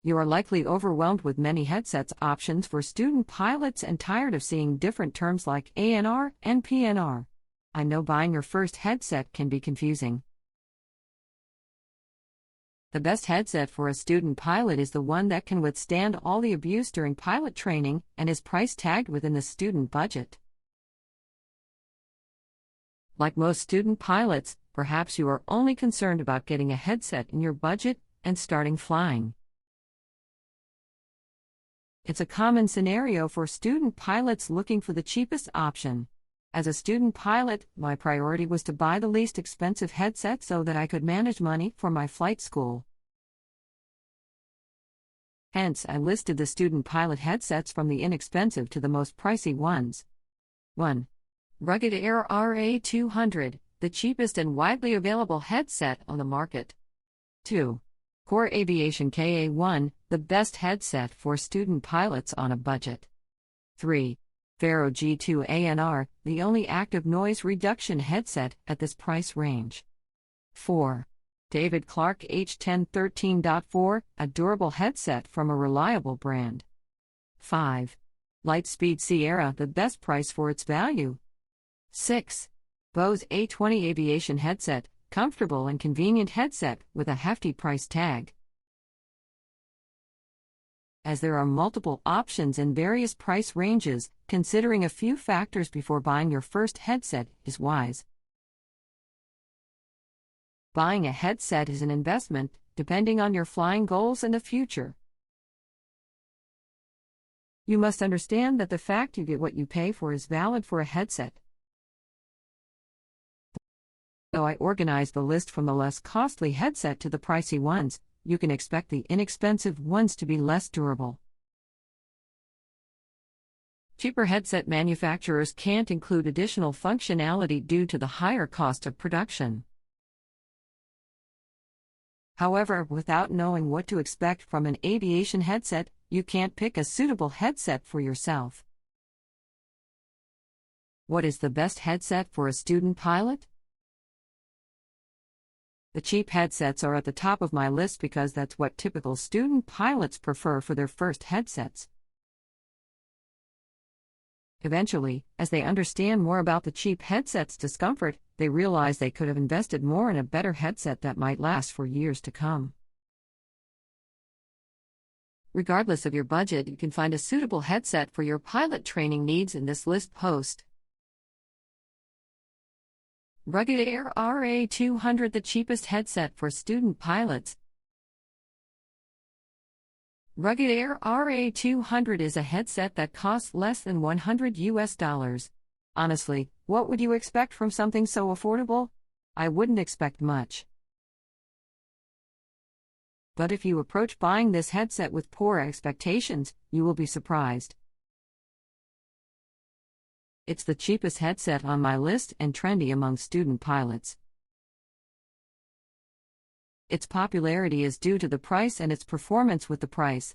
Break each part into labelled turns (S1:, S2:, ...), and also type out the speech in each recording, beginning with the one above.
S1: You are likely overwhelmed with many headsets options for student pilots and tired of seeing different terms like ANR and PNR. I know buying your first headset can be confusing. The best headset for a student pilot is the one that can withstand all the abuse during pilot training and is price tagged within the student budget. Like most student pilots, perhaps you are only concerned about getting a headset in your budget and starting flying. It's a common scenario for student pilots looking for the cheapest option. As a student pilot, my priority was to buy the least expensive headset so that I could manage money for my flight school. Hence, I listed the student pilot headsets from the inexpensive to the most pricey ones. 1. Rugged Air RA200, the cheapest and widely available headset on the market. 2. Core Aviation KA1, the best headset for student pilots on a budget. 3. Faro G2 ANR, the only active noise reduction headset at this price range. 4. David Clark H1013.4, a durable headset from a reliable brand. 5. Lightspeed Sierra, the best price for its value. 6. Bose A20 Aviation Headset, comfortable and convenient headset with a hefty price tag. As there are multiple options in various price ranges, considering a few factors before buying your first headset is wise. Buying a headset is an investment, depending on your flying goals in the future. You must understand that the fact you get what you pay for is valid for a headset. Though I organized the list from the less costly headset to the pricey ones, you can expect the inexpensive ones to be less durable. Cheaper headset manufacturers can't include additional functionality due to the higher cost of production. However, without knowing what to expect from an aviation headset, you can't pick a suitable headset for yourself. What is the best headset for a student pilot? The cheap headsets are at the top of my list because that's what typical student pilots prefer for their first headsets. Eventually, as they understand more about the cheap headset's discomfort, they realize they could have invested more in a better headset that might last for years to come. Regardless of your budget, you can find a suitable headset for your pilot training needs in this list post. Rugged Air RA200, the cheapest headset for student pilots. Rugged Air RA200 is a headset that costs less than $100. Honestly, what would you expect from something so affordable? I wouldn't expect much. But if you approach buying this headset with poor expectations, you will be surprised. It's the cheapest headset on my list and trendy among student pilots. Its popularity is due to the price and its performance with the price.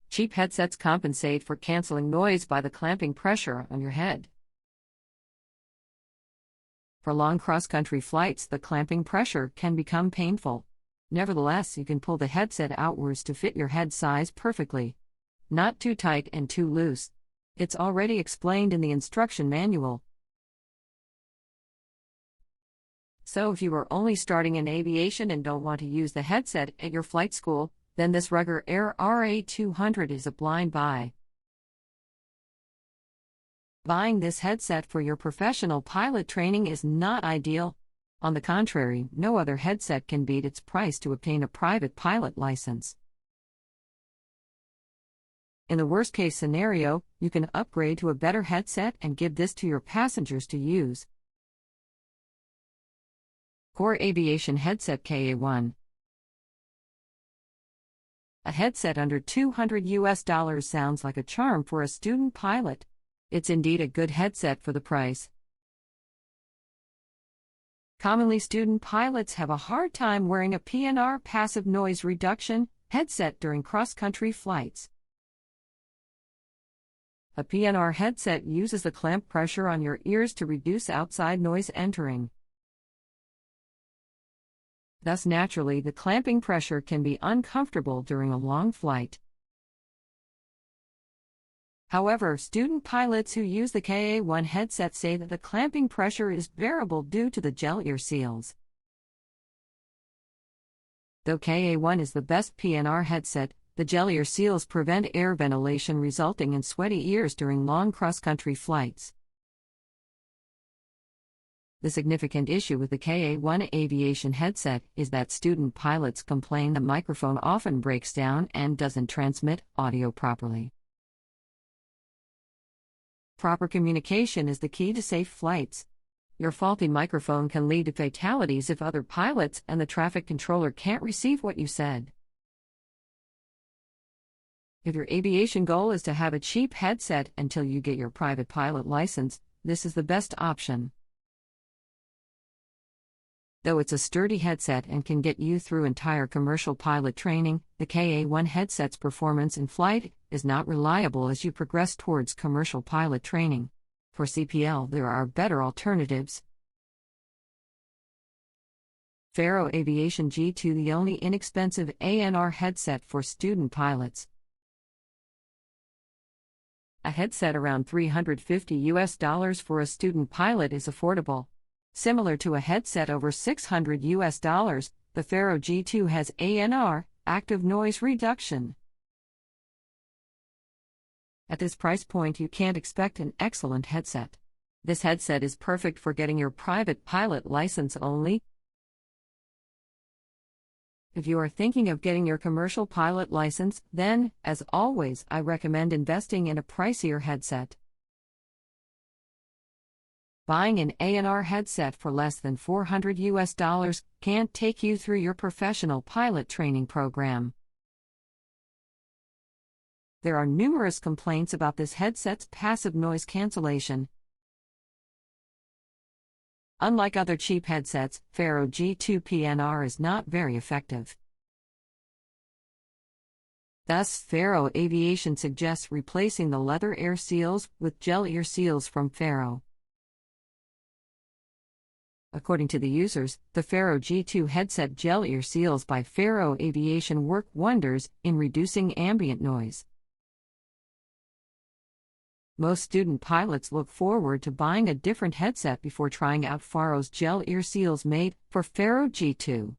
S1: Cheap headsets compensate for canceling noise by the clamping pressure on your head. For long cross-country flights, the clamping pressure can become painful. Nevertheless, you can pull the headset outwards to fit your head size perfectly. Not too tight and too loose. It's already explained in the instruction manual. So if you are only starting in aviation and don't want to use the headset at your flight school, then this Rugged Air RA200 is a blind buy. Buying this headset for your professional pilot training is not ideal. On the contrary, no other headset can beat its price to obtain a private pilot license. In the worst-case scenario, you can upgrade to a better headset and give this to your passengers to use. Core Aviation Headset KA1. A headset under $200 sounds like a charm for a student pilot. It's indeed a good headset for the price. Commonly, student pilots have a hard time wearing a PNR passive noise reduction headset during cross-country flights. A PNR headset uses the clamp pressure on your ears to reduce outside noise entering. Thus, naturally, the clamping pressure can be uncomfortable during a long flight. However, student pilots who use the KA-1 headset say that the clamping pressure is bearable due to the gel ear seals. Though KA-1 is the best PNR headset, the gel ear seals prevent air ventilation, resulting in sweaty ears during long cross-country flights. The significant issue with the KA-1 aviation headset is that student pilots complain the microphone often breaks down and doesn't transmit audio properly. Proper communication is the key to safe flights. Your faulty microphone can lead to fatalities if other pilots and the traffic controller can't receive what you said. If your aviation goal is to have a cheap headset until you get your private pilot license, this is the best option. Though it's a sturdy headset and can get you through entire commercial pilot training, the KA-1 headset's performance in flight is not reliable as you progress towards commercial pilot training. For CPL, there are better alternatives. Faro Aviation G2, the only inexpensive ANR headset for student pilots. A headset around $350 for a student pilot is affordable. Similar to a headset over $600, the Faro G2 has ANR, active noise reduction. At this price point, you can't expect an excellent headset. This headset is perfect for getting your private pilot license only. If you are thinking of getting your commercial pilot license, then, as always, I recommend investing in a pricier headset. Buying an ANR headset for less than $400 can't take you through your professional pilot training program. There are numerous complaints about this headset's passive noise cancellation. Unlike other cheap headsets, Faro G2 PNR is not very effective. Thus, Faro Aviation suggests replacing the leather air seals with gel ear seals from Faro. According to the users, the Faro G2 headset gel ear seals by Faro Aviation work wonders in reducing ambient noise. Most student pilots look forward to buying a different headset before trying out Faro's gel ear seals made for Faro G2.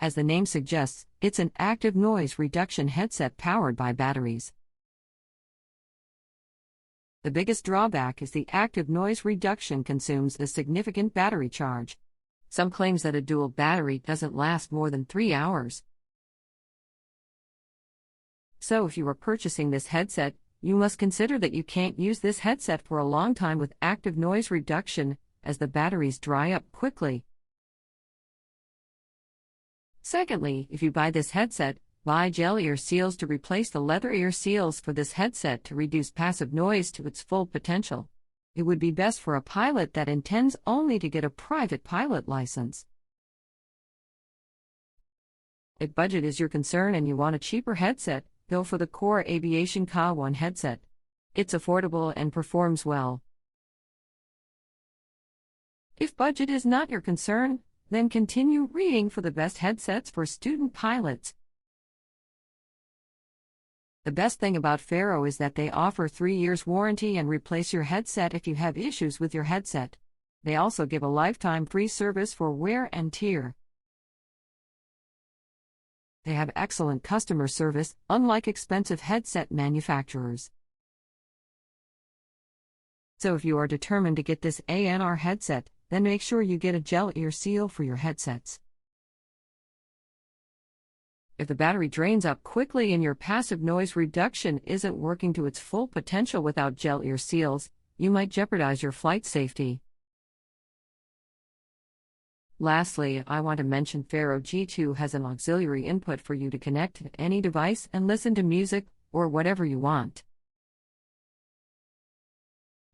S1: As the name suggests, it's an active noise reduction headset powered by batteries. The biggest drawback is the active noise reduction consumes a significant battery charge. Some claims that a dual battery doesn't last more than 3 hours. So if you are purchasing this headset, you must consider that you can't use this headset for a long time with active noise reduction, as the batteries dry up quickly. Secondly, if you buy this headset, buy gel ear seals to replace the leather ear seals for this headset to reduce passive noise to its full potential. It would be best for a pilot that intends only to get a private pilot license. If budget is your concern and you want a cheaper headset, go for the Core Aviation KA-1 headset. It's affordable and performs well. If budget is not your concern, then continue reading for the best headsets for student pilots. The best thing about Faro is that they offer 3 years warranty and replace your headset if you have issues with your headset. They also give a lifetime free service for wear and tear. They have excellent customer service, unlike expensive headset manufacturers. So if you are determined to get this ANR headset, then make sure you get a gel ear seal for your headsets. If the battery drains up quickly and your passive noise reduction isn't working to its full potential without gel ear seals, you might jeopardize your flight safety. Lastly, I want to mention Faro G2 has an auxiliary input for you to connect to any device and listen to music, or whatever you want.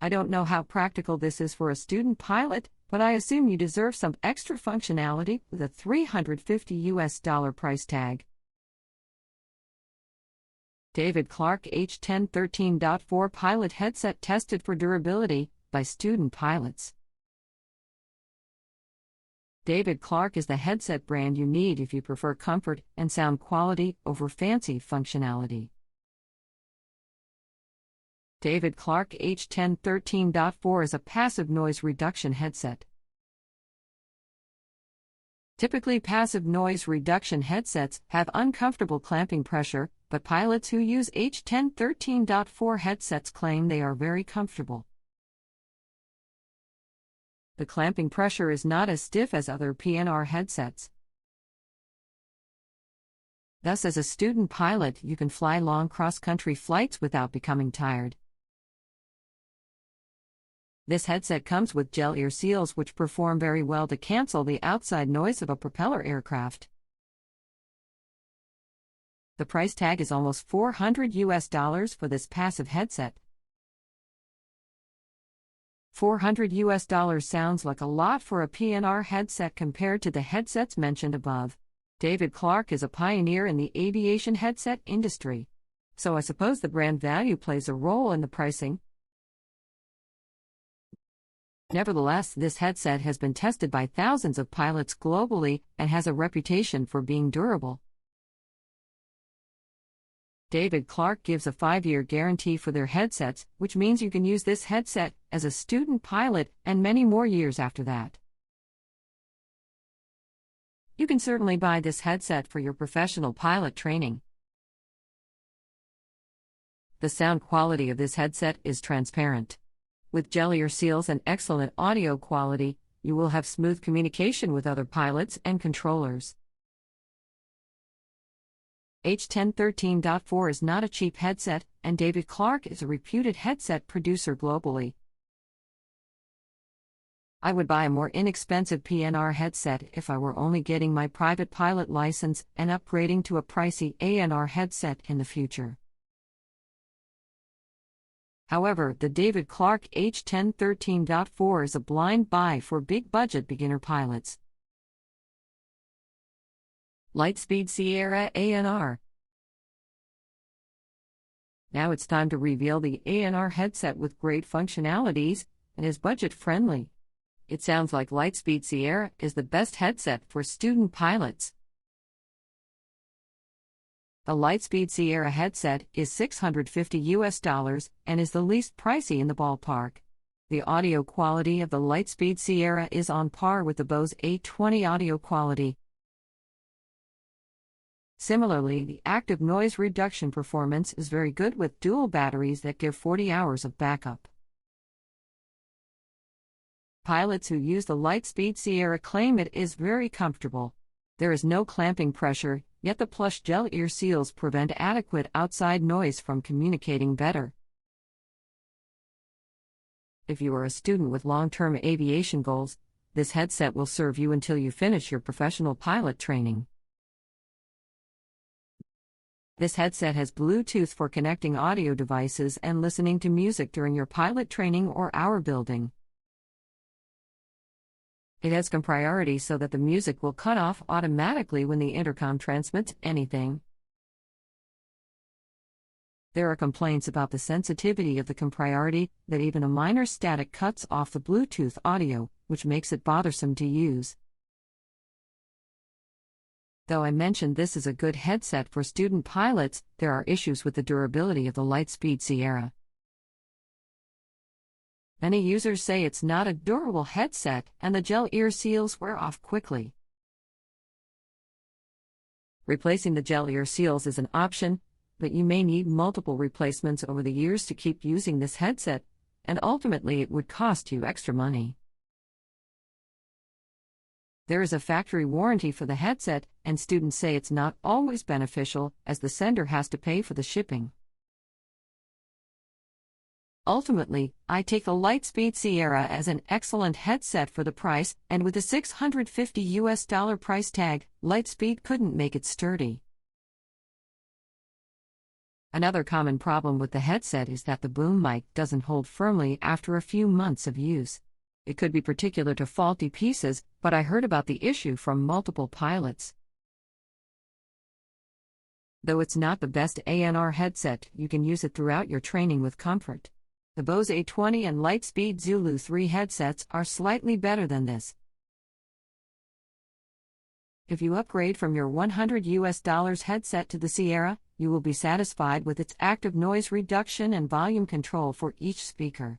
S1: I don't know how practical this is for a student pilot, but I assume you deserve some extra functionality with a $350 price tag. David Clark H1013.4 Pilot Headset Tested for Durability by Student Pilots. David Clark is the headset brand you need if you prefer comfort and sound quality over fancy functionality. David Clark H1013.4 is a passive noise reduction headset. Typically, passive noise reduction headsets have uncomfortable clamping pressure, but pilots who use H1013.4 headsets claim they are very comfortable. The clamping pressure is not as stiff as other PNR headsets. Thus, as a student pilot, you can fly long cross-country flights without becoming tired. This headset comes with gel ear seals which perform very well to cancel the outside noise of a propeller aircraft. The price tag is almost $400 for this passive headset. $400 sounds like a lot for a PNR headset compared to the headsets mentioned above. David Clark is a pioneer in the aviation headset industry, so I suppose the brand value plays a role in the pricing. Nevertheless, this headset has been tested by thousands of pilots globally and has a reputation for being durable. David Clark gives a 5-year guarantee for their headsets, which means you can use this headset as a student pilot and many more years after that. You can certainly buy this headset for your professional pilot training. The sound quality of this headset is transparent. With gel ear seals and excellent audio quality, you will have smooth communication with other pilots and controllers. H1013.4 is not a cheap headset, and David Clark is a reputed headset producer globally. I would buy a more inexpensive PNR headset if I were only getting my private pilot license and upgrading to a pricey ANR headset in the future. However, the David Clark H1013.4 is a blind buy for big-budget beginner pilots. Lightspeed Sierra ANR. Now it's time to reveal the ANR headset with great functionalities and is budget-friendly. It sounds like Lightspeed Sierra is the best headset for student pilots. The Lightspeed Sierra headset is $650 and is the least pricey in the ballpark. The audio quality of the Lightspeed Sierra is on par with the Bose A20 audio quality. Similarly, the active noise reduction performance is very good with dual batteries that give 40 hours of backup. Pilots who use the Lightspeed Sierra claim it is very comfortable. There is no clamping pressure, yet the plush gel ear seals prevent adequate outside noise from communicating better. If you are a student with long-term aviation goals, this headset will serve you until you finish your professional pilot training. This headset has Bluetooth for connecting audio devices and listening to music during your pilot training or hour building. It has COM priority so that the music will cut off automatically when the intercom transmits anything. There are complaints about the sensitivity of the COM priority, that even a minor static cuts off the Bluetooth audio, which makes it bothersome to use. Though I mentioned this is a good headset for student pilots, there are issues with the durability of the Lightspeed Sierra. Many users say it's not a durable headset and the gel ear seals wear off quickly. Replacing the gel ear seals is an option, but you may need multiple replacements over the years to keep using this headset, and ultimately it would cost you extra money. There is a factory warranty for the headset, and students say it's not always beneficial, as the sender has to pay for the shipping. Ultimately, I take the Lightspeed Sierra as an excellent headset for the price, and with a $650 price tag, Lightspeed couldn't make it sturdy. Another common problem with the headset is that the boom mic doesn't hold firmly after a few months of use. It could be particular to faulty pieces, but I heard about the issue from multiple pilots. Though it's not the best ANR headset, you can use it throughout your training with comfort. The Bose A20 and Lightspeed Zulu 3 headsets are slightly better than this. If you upgrade from your $100 headset to the Sierra, you will be satisfied with its active noise reduction and volume control for each speaker.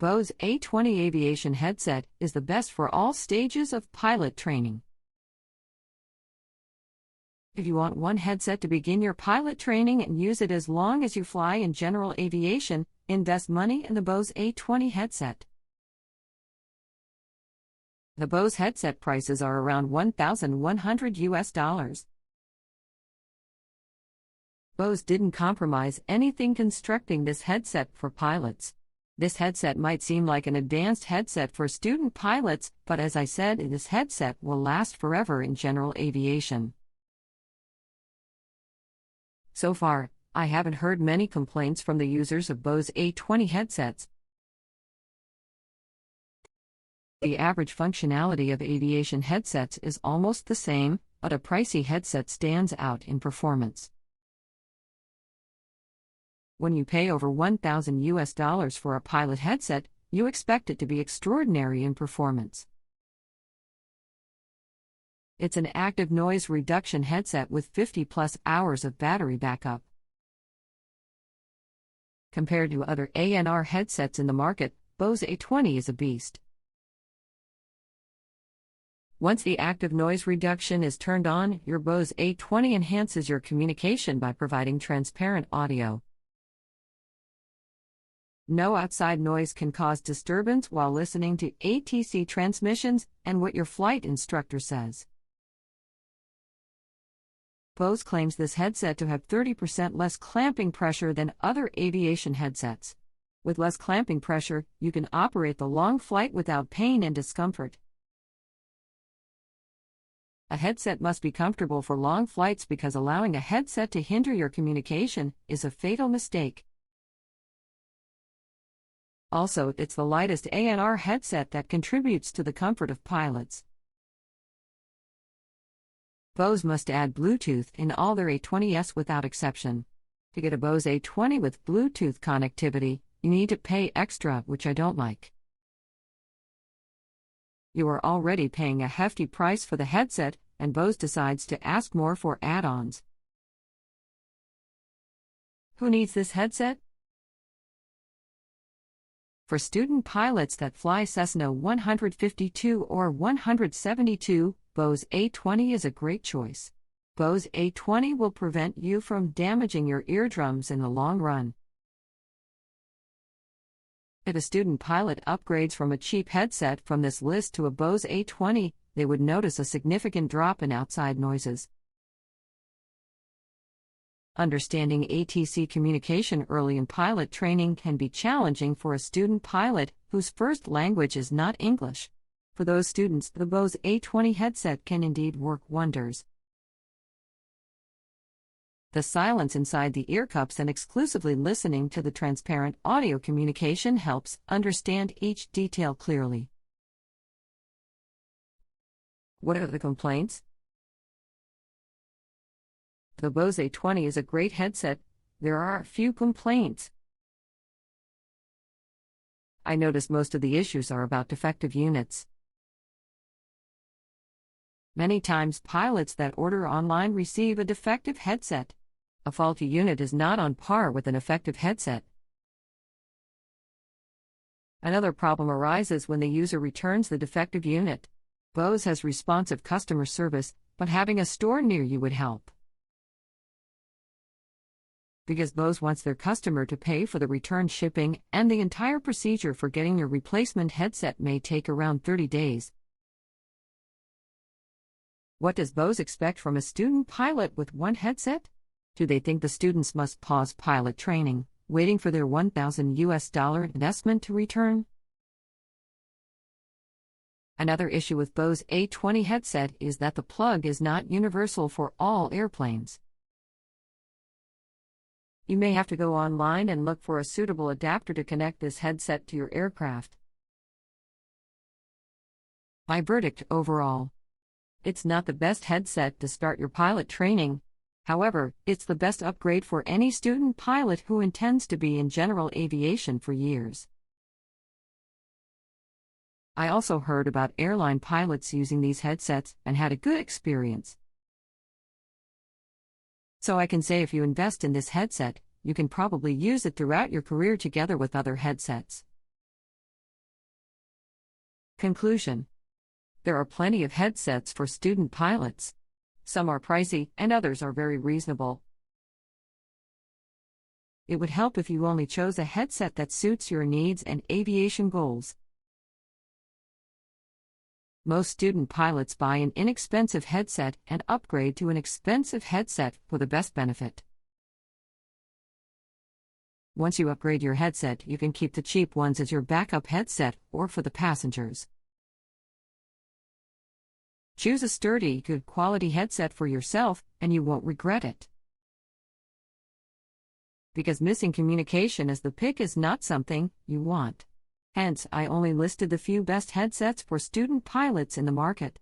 S1: Bose A20 Aviation headset is the best for all stages of pilot training. If you want one headset to begin your pilot training and use it as long as you fly in general aviation, invest money in the Bose A20 headset. The Bose headset prices are around $1,100. Bose didn't compromise anything constructing this headset for pilots. This headset might seem like an advanced headset for student pilots, but as I said, this headset will last forever in general aviation. So far, I haven't heard many complaints from the users of Bose A20 headsets. The average functionality of aviation headsets is almost the same, but a pricey headset stands out in performance. When you pay over $1,000 for a pilot headset, you expect it to be extraordinary in performance. It's an active noise reduction headset with 50+ hours of battery backup. Compared to other A&R headsets in the market, Bose A20 is a beast. Once the active noise reduction is turned on, your Bose A20 enhances your communication by providing transparent audio. No outside noise can cause disturbance while listening to ATC transmissions and what your flight instructor says. Bose claims this headset to have 30% less clamping pressure than other aviation headsets. With less clamping pressure, you can operate the long flight without pain and discomfort. A headset must be comfortable for long flights because allowing a headset to hinder your communication is a fatal mistake. Also, it's the lightest A&R headset that contributes to the comfort of pilots. Bose must add Bluetooth in all their A20s without exception. To get a Bose A20 with Bluetooth connectivity, you need to pay extra, which I don't like. You are already paying a hefty price for the headset, and Bose decides to ask more for add-ons. Who needs this headset? For student pilots that fly Cessna 152 or 172, Bose A20 is a great choice. Bose A20 will prevent you from damaging your eardrums in the long run. If a student pilot upgrades from a cheap headset from this list to a Bose A20, they would notice a significant drop in outside noises. Understanding ATC communication early in pilot training can be challenging for a student pilot whose first language is not English. For those students, the Bose A20 headset can indeed work wonders. The silence inside the ear cups and exclusively listening to the transparent audio communication helps understand each detail clearly. What are the complaints? The Bose A20 is a great headset. There are a few complaints. I notice most of the issues are about defective units. Many times pilots that order online receive a defective headset. A faulty unit is not on par with an effective headset. Another problem arises when the user returns the defective unit. Bose has responsive customer service, but having a store near you would help. Because Bose wants their customer to pay for the return shipping, and the entire procedure for getting your replacement headset may take around 30 days. What does Bose expect from a student pilot with one headset? Do they think the students must pause pilot training, waiting for their $1,000 investment to return? Another issue with Bose A20 headset is that the plug is not universal for all airplanes. You may have to go online and look for a suitable adapter to connect this headset to your aircraft. My verdict overall: it's not the best headset to start your pilot training. However, it's the best upgrade for any student pilot who intends to be in general aviation for years. I also heard about airline pilots using these headsets and had a good experience. So I can say if you invest in this headset, you can probably use it throughout your career together with other headsets. Conclusion: there are plenty of headsets for student pilots. Some are pricey, and others are very reasonable. It would help if you only chose a headset that suits your needs and aviation goals. Most student pilots buy an inexpensive headset and upgrade to an expensive headset for the best benefit. Once you upgrade your headset, you can keep the cheap ones as your backup headset or for the passengers. Choose a sturdy, good quality headset for yourself, and you won't regret it. Because missing communication as the pick is not something you want. Hence, I only listed the few best headsets for student pilots in the market.